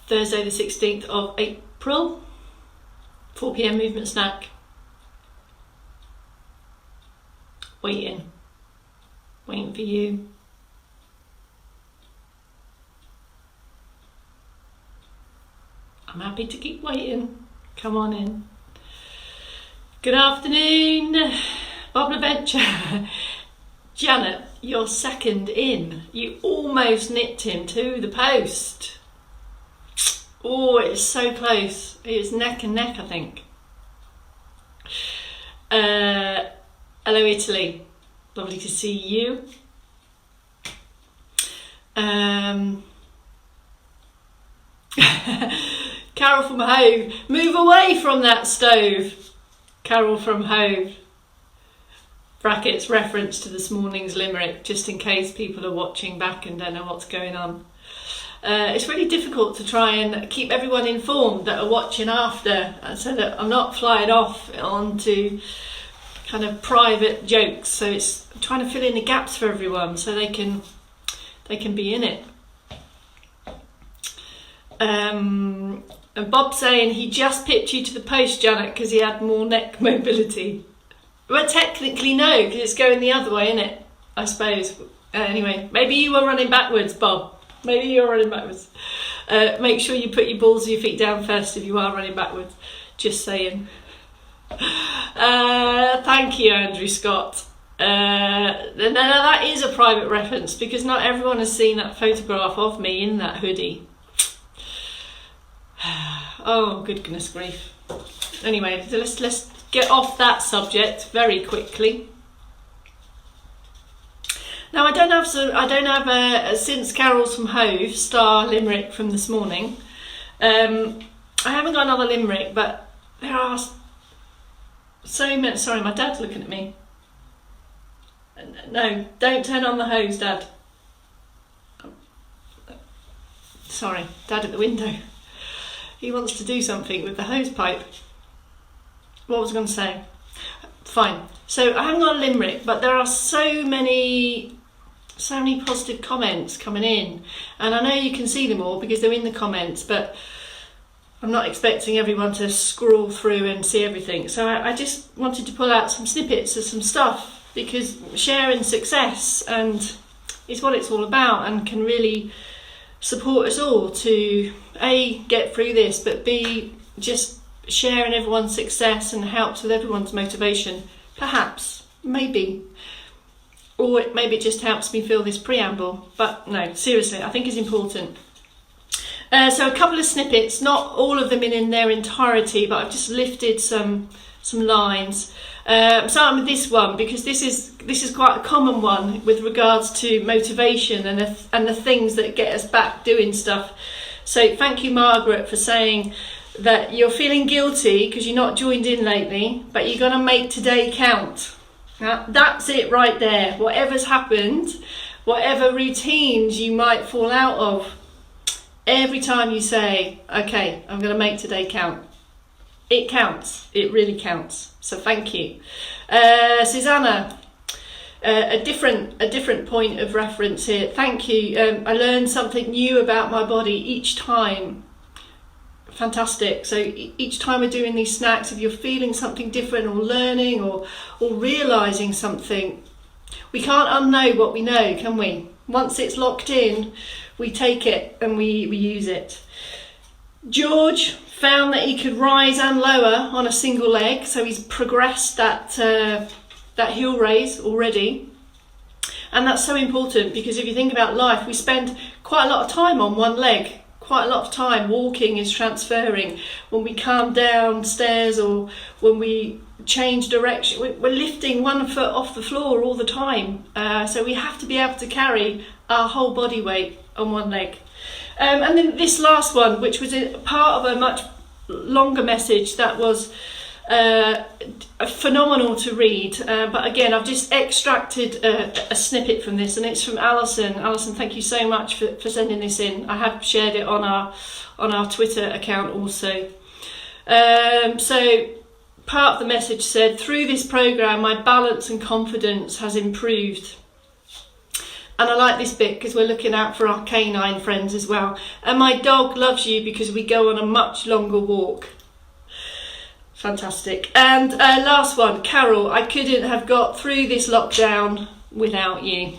Thursday the 16th of April, 4 p.m. movement snack. Waiting for you. I'm happy to keep waiting. Come on in. Good afternoon, Bob LaVenture. Janet, you're second in. You almost nipped him to the post. Oh, it's so close. It's neck and neck, I think. Hello, Italy. Lovely to see you. Carol from Hove. Move away from that stove. Carol from Hove. Brackets reference to this morning's limerick, just in case people are watching back and don't know what's going on. It's really difficult to try and keep everyone informed that are watching after, so that I'm not flying off onto kind of private jokes. So it's trying to fill in the gaps for everyone so they can be in it. And Bob saying he just pipped you to the post, Janet, because he had more neck mobility. Well, technically no, because it's going the other way, isn't it? I suppose. Anyway, maybe you were running backwards, Bob. Maybe you're running backwards. Make sure you put your balls of your feet down first if you are running backwards. Just saying. Thank you, Andrew Scott. Now that is a private reference because not everyone has seen that photograph of me in that hoodie. Oh, goodness grief. Anyway, let's get off that subject very quickly. Now I don't have a since Carol's from Hove star limerick from this morning. I haven't got another limerick, but there are so many. Sorry, my dad's looking at me. No, don't turn on the hose, Dad. Sorry, Dad at the window. He wants to do something with the hose pipe. What was I going to say? Fine. So I haven't got a limerick, but there are so many positive comments coming in, and I know you can see them all because they're in the comments, but I'm not expecting everyone to scroll through and see everything. So I just wanted to pull out some snippets of some stuff, because sharing success and is what it's all about, and can really support us all to A, get through this, but B, just sharing everyone's success and helps with everyone's motivation. Perhaps, maybe, or maybe it just helps me feel this preamble, but no, seriously, I think it's important. So a couple of snippets, not all of them in their entirety, but I've just lifted some lines. I'm starting with this one because this is quite a common one with regards to motivation and the things that get us back doing stuff. So thank you, Margaret, for saying that you're feeling guilty because you're not joined in lately, but you're going to make today count. That's it right there. Whatever's happened, whatever routines you might fall out of, every time you say, okay, I'm going to make today count, it counts. It really counts. So thank you. Susanna, a different point of reference here. Thank you. I learned something new about my body each time. Fantastic. So each time we're doing these snacks, if you're feeling something different or learning or realising something, we can't unknow what we know, can we? Once it's locked in, we take it and we use it. George found that he could rise and lower on a single leg, so he's progressed that heel raise already. And that's so important because if you think about life, we spend quite a lot of time on one leg. Quite a lot of time walking is transferring. When we come downstairs or when we change direction, we're lifting one foot off the floor all the time. So we have to be able to carry our whole body weight on one leg. And then this last one, which was a part of a much longer message that was phenomenal to read, but again I've just extracted a snippet from this, and it's from Alison. Alison, thank you so much for sending this in. I have shared it on our Twitter account also. So part of the message said, through this program my balance and confidence has improved. And I like this bit because we're looking out for our canine friends as well. And my dog loves you because we go on a much longer walk. Fantastic. And last one, Carol, I couldn't have got through this lockdown without you.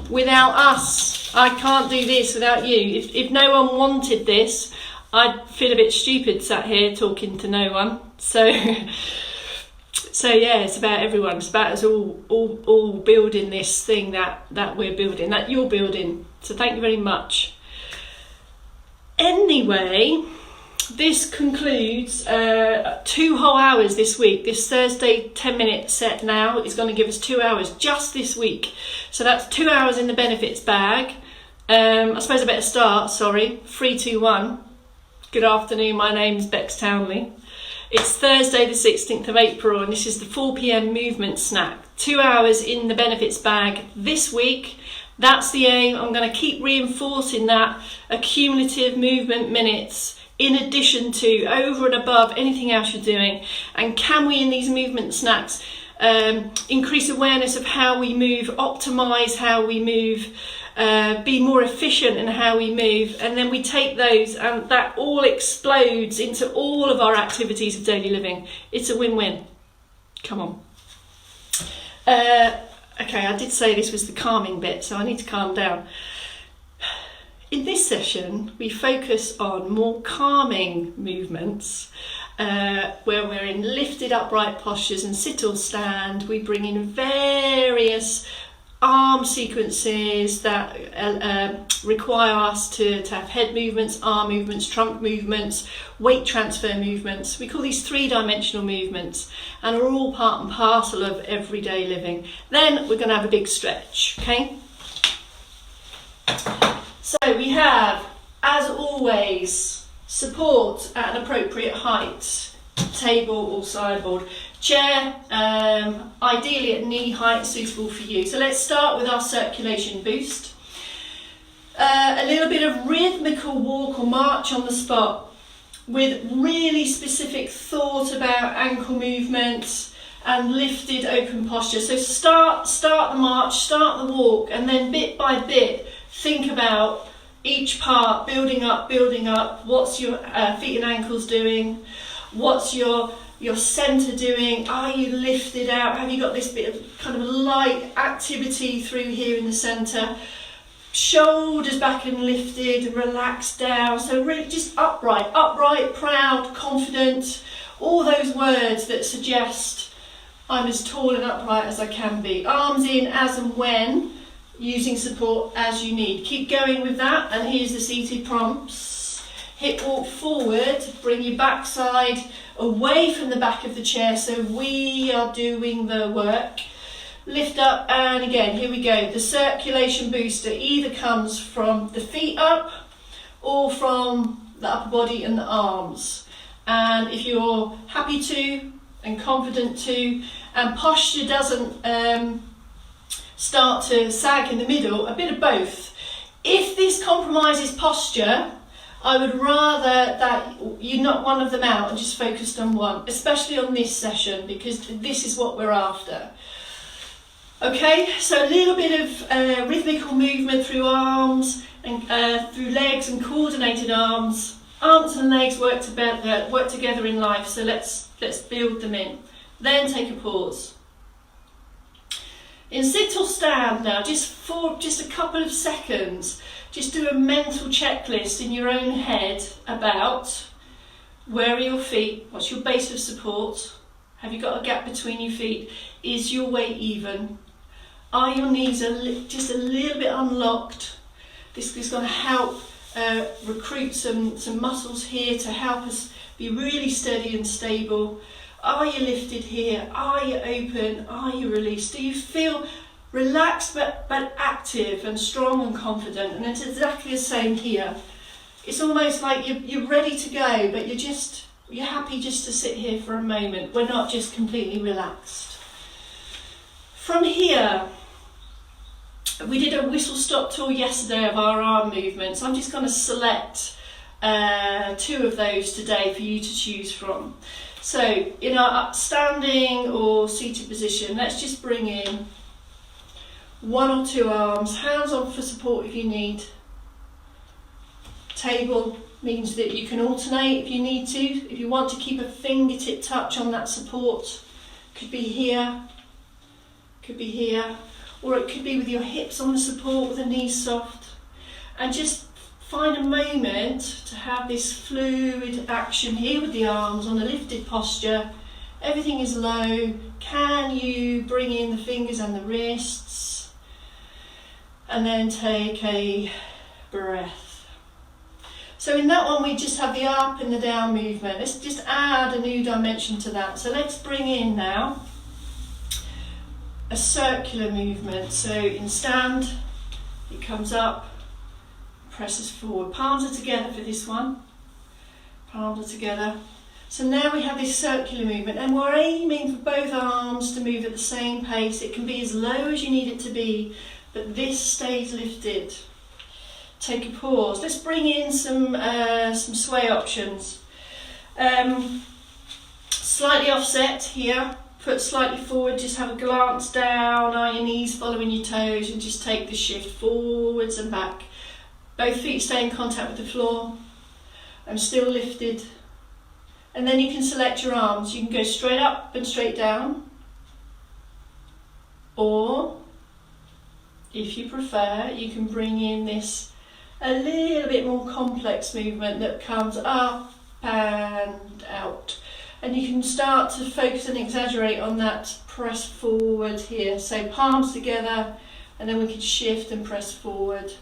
Without us. I can't do this without you. If no one wanted this, I'd feel a bit stupid sat here talking to no one. So yeah, it's about everyone. It's about us all building this thing that we're building, that you're building. So thank you very much. Anyway, this concludes 2 whole hours this week. This Thursday 10-minute set now is going to give us 2 hours just this week. So that's 2 hours in the benefits bag. I suppose I better start, sorry. 3, 2, 1. Good afternoon, my name's Bex Townley. It's Thursday the 16th of April and this is the 4 p.m. movement snack. 2 hours in the benefits bag this week. That's the aim. I'm going to keep reinforcing that accumulative movement minutes in addition to, over and above anything else you're doing. And can we, in these movement snacks, increase awareness of how we move, optimise how we move, be more efficient in how we move, and then we take those and that all explodes into all of our activities of daily living. It's a win-win. Come on. Okay, I did say this was the calming bit, so I need to calm down. In this session, we focus on more calming movements, where we're in lifted upright postures and sit or stand. We bring in various arm sequences that require us to have head movements, arm movements, trunk movements, weight transfer movements. We call these 3-dimensional movements and are all part and parcel of everyday living. Then we're going to have a big stretch, okay? So we have, as always, support at an appropriate height, table or sideboard. Chair, ideally at knee height, suitable for you. So let's start with our circulation boost. A little bit of rhythmical walk or march on the spot with really specific thought about ankle movements and lifted open posture. So start the march, start the walk, and then bit by bit think about each part, building up. What's your feet and ankles doing? What's your centre doing? Are you lifted out? Have you got this bit of kind of light activity through here in the centre? Shoulders back and lifted and relaxed down. So really just upright, proud, confident. All those words that suggest I'm as tall and upright as I can be. Arms in as and when, using support as you need. Keep going with that, and here's the seated prompts. Hip walk forward, bring your backside away from the back of the chair so we are doing the work. Lift up, and again, here we go. The circulation booster either comes from the feet up or from the upper body and the arms. And if you're happy to and confident to, and posture doesn't start to sag in the middle, a bit of both. If this compromises posture, I would rather that you knock one of them out and just focused on one, especially on this session, because this is what we're after. Okay, so a little bit of rhythmical movement through arms and through legs and coordinated arms. Arms and legs work together in life, so let's build them in. Then take a pause. In sit or stand now, just a couple of seconds, just do a mental checklist in your own head about where are your feet, what's your base of support, have you got a gap between your feet, is your weight even, are your knees just a little bit unlocked. This is going to help recruit some muscles here to help us be really steady and stable. Are you lifted here? Are you open? Are you released? Do you feel relaxed but active and strong and confident? And it's exactly the same here. It's almost like you're ready to go, but you're happy just to sit here for a moment. We're not just completely relaxed. From here, we did a whistle-stop tour yesterday of our arm movements. I'm just going to select 2 of those today for you to choose from. So in our standing or seated position, let's just bring in 1 or 2 arms, hands on for support if you need. Table means that you can alternate if you need to. If you want to keep a fingertip touch on that support, could be here, or it could be with your hips on the support with the knees soft. And just find a moment to have this fluid action here with the arms on a lifted posture. Everything is low. Can you bring in the fingers and the wrists? And then take a breath. So in that one we just have the up and the down movement. Let's just add a new dimension to that. So let's bring in now a circular movement. So in stand, it comes up, presses forward. Palms are together for this one. Palms are together. So now we have this circular movement, and we're aiming for both arms to move at the same pace. It can be as low as you need it to be, but this stays lifted. Take a pause. Let's bring in some sway options. Slightly offset here. Foot slightly forward. Just have a glance down. Are your knees following your toes? And just take the shift forwards and back. Both feet stay in contact with the floor. I'm still lifted. And then you can select your arms. You can go straight up and straight down. Or, if you prefer, you can bring in this a little bit more complex movement that comes up and out. And you can start to focus and exaggerate on that press forward here. So palms together, and then we can shift and press forward.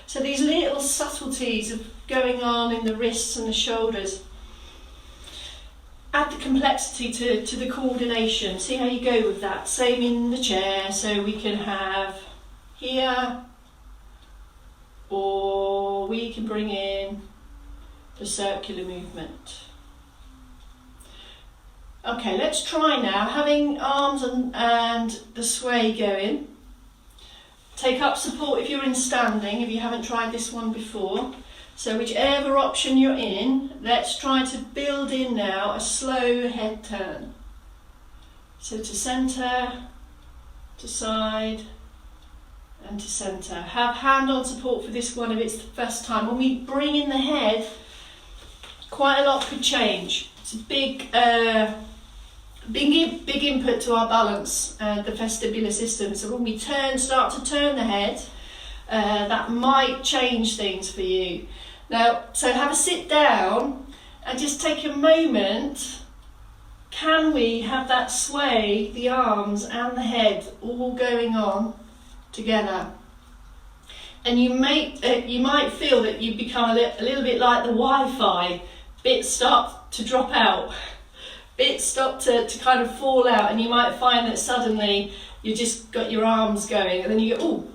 So these little subtleties of going on in the wrists and the shoulders add the complexity to the coordination. See how you go with that. Same in the chair, so we can have here, or we can bring in the circular movement. Okay, let's try now, having arms and the sway going. Take up support if you're in standing, if you haven't tried this one before. So whichever option you're in, let's try to build in now a slow head turn. So to centre, to side, and to centre. Have hand on support for this one if it's the first time. When we bring in the head, quite a lot could change. It's a big input to our balance, the vestibular system. So when we start to turn the head, that might change things for you. Now, so have a sit down and just take a moment. Can we have that sway, the arms and the head all going on together? And you might feel that you become a little bit like the Wi-Fi. Bits start to drop out. Bits start to kind of fall out, and you might find that suddenly you just got your arms going, and then you go, oh,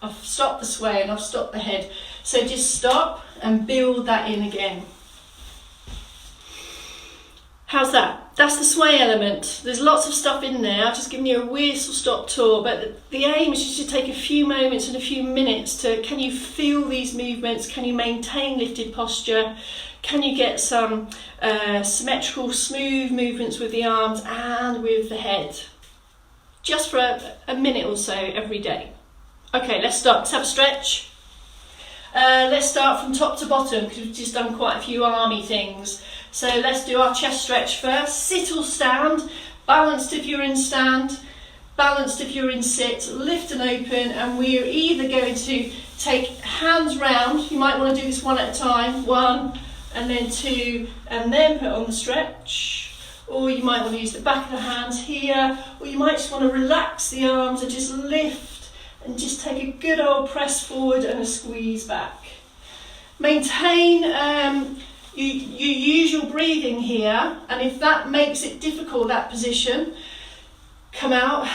I've stopped the sway and I've stopped the head. So just stop and build that in again. How's that? That's the sway element. There's lots of stuff in there. I've just given you a whistle-stop tour, but the aim is just to take a few moments and a few minutes to, can you feel these movements? Can you maintain lifted posture? Can you get some symmetrical, smooth movements with the arms and with the head? Just for a minute or so every day. Okay, let's start. Let's have a stretch. Let's start from top to bottom because we've just done quite a few army things. So let's do our chest stretch first. Sit or stand, balanced if you're in stand, balanced if you're in sit, lift and open, and we're either going to take hands round, you might want to do this one at a time, 1 and then 2 and then put on the stretch, or you might want to use the back of the hands here, or you might just want to relax the arms and just lift and just take a good old press forward and a squeeze back. Maintain your usual breathing here, and if that makes it difficult, that position, come out,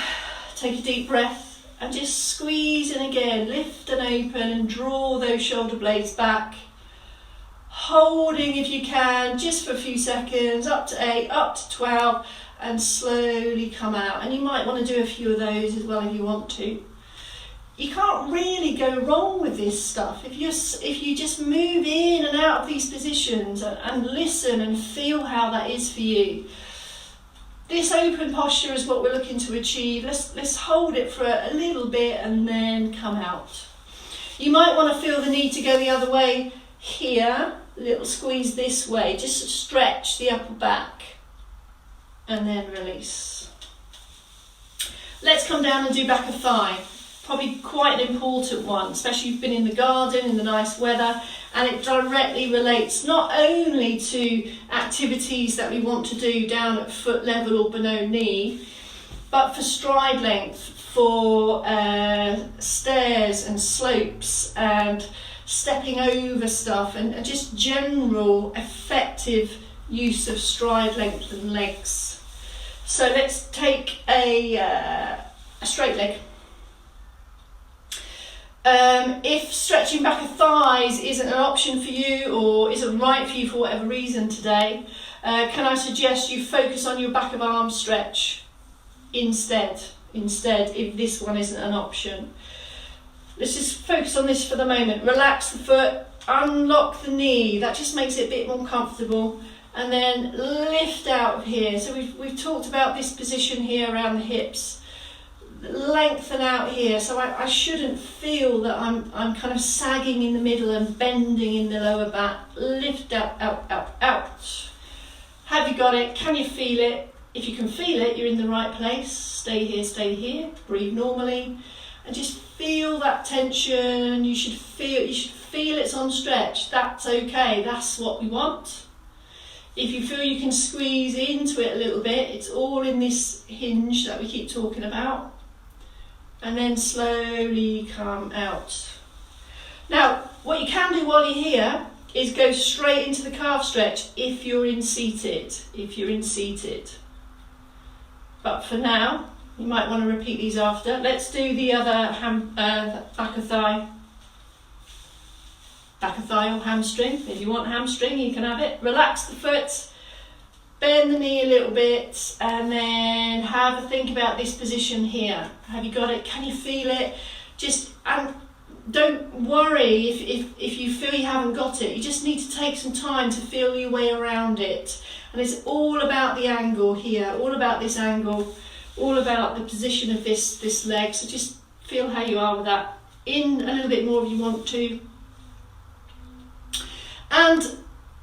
take a deep breath and just squeeze in again, lift and open and draw those shoulder blades back, holding if you can just for a few seconds, up to 8, up to 12, and slowly come out. And you might want to do a few of those as well if you want to. You can't really go wrong with this stuff if you just move in and out of these positions and listen and feel how that is for you. this open posture is what we're looking to achieve. Let's hold it for a little bit and then come out. You might want to feel the need to go the other way here, a little squeeze this way, just stretch the upper back and then release. Let's come down and do back of thigh. Probably quite an important one, especially if you've been in the garden in the nice weather, and it directly relates not only to activities that we want to do down at foot level or below knee, but for stride length, for stairs and slopes and stepping over stuff, and just general effective use of stride length and legs. So let's take a straight leg. If stretching back of thighs isn't an option for you or isn't right for you for whatever reason today, can I suggest you focus on your back of arm stretch instead if this one isn't an option. Let's just focus on this for the moment. Relax the foot, unlock the knee, that just makes it a bit more comfortable, and then lift out of here. So we've talked about this position here around the hips. Lengthen out here, so I shouldn't feel that I'm kind of sagging in the middle and bending in the lower back. Lift out, out. Have you got it? Can you feel it? If you can feel it, you're in the right place. Stay here, breathe normally, and just feel that tension. You should feel it's on stretch. That's okay, that's what we want. If you feel you can squeeze into it a little bit, it's all in this hinge that we keep talking about. And then slowly come out. Now, what you can do while you're here is go straight into the calf stretch if you're in seated. But for now, you might want to repeat these after. Let's do the other back of thigh or hamstring. If you want hamstring, you can have it. Relax the foot. Bend the knee a little bit and then have a think about this position here. Have you got it? Can you feel it? And don't worry if you feel you haven't got it. You just need to take some time to feel your way around it. And it's all about the angle here, all about this angle, all about the position of this leg. So just feel how you are with that. In a little bit more if you want to. And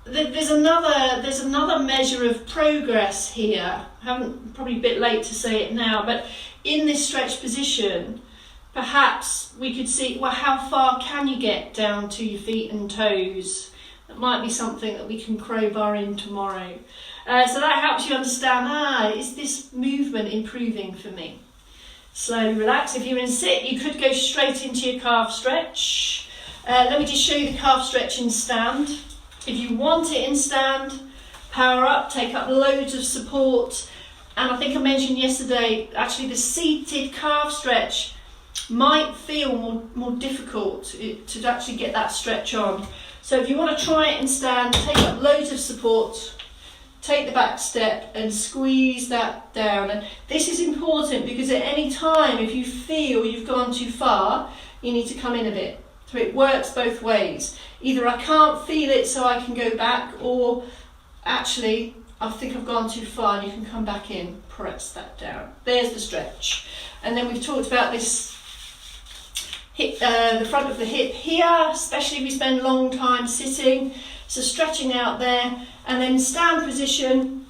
there's another measure of progress here. Probably a bit late to say it now, but in this stretch position, perhaps we could see, well, how far can you get down to your feet and toes? That might be something that we can crowbar in tomorrow. So that helps you understand, is this movement improving for me? Slowly relax. If you're in sit, you could go straight into your calf stretch. Let me just show you the calf stretch in stand. If you want it in stand, power up, take up loads of support. And I think I mentioned yesterday, actually the seated calf stretch might feel more difficult to actually get that stretch on. So if you want to try it in stand, take up loads of support, take the back step and squeeze that down. And this is important because at any time, if you feel you've gone too far, you need to come in a bit. So it works both ways. Either I can't feel it so I can go back, or actually I think I've gone too far and you can come back in, press that down. There's the stretch. And then we've talked about this hip, the front of the hip here, especially if you spend a long time sitting. So stretching out there, and then stand position.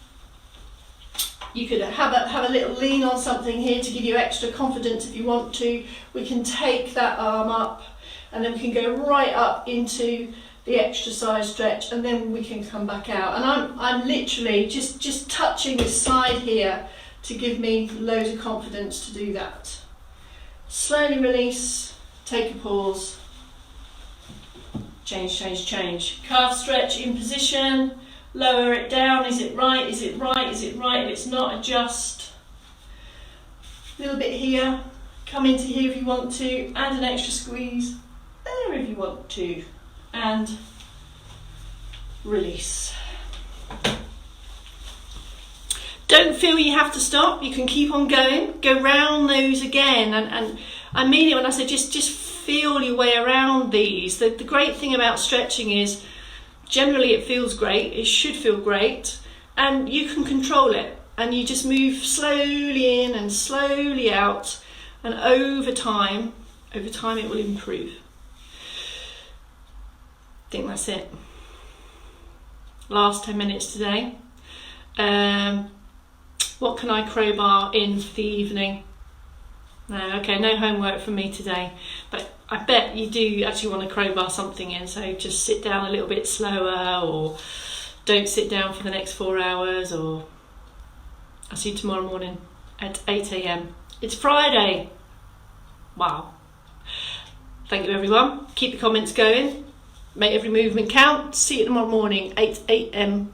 You could have a little lean on something here to give you extra confidence if you want to. We can take that arm up, and then we can go right up into the exercise stretch, and then we can come back out. And I'm literally just touching this side here to give me loads of confidence to do that. Slowly release, take a pause, change. Calf stretch in position, lower it down. Is it right? Is it right? Is it right? If it's not, adjust. A little bit here, come into here if you want to, and an extra squeeze there if you want to, and release. Don't feel you have to stop. You can keep on going. Go round those again, and I mean it when I say just feel your way around these. The great thing about stretching is generally it feels great. It should feel great, and you can control it. and you just move slowly in and slowly out, and over time it will improve. I think that's it. Last 10 minutes today. What can I crowbar in for the evening? No, okay, no homework from me today, but I bet you do actually want to crowbar something in, so just sit down a little bit slower, or don't sit down for the next 4 hours, or I'll see you tomorrow morning at 8 a.m. It's Friday. Wow. Thank you everyone. Keep the comments going. Make every movement count. See you tomorrow morning, 8 a.m.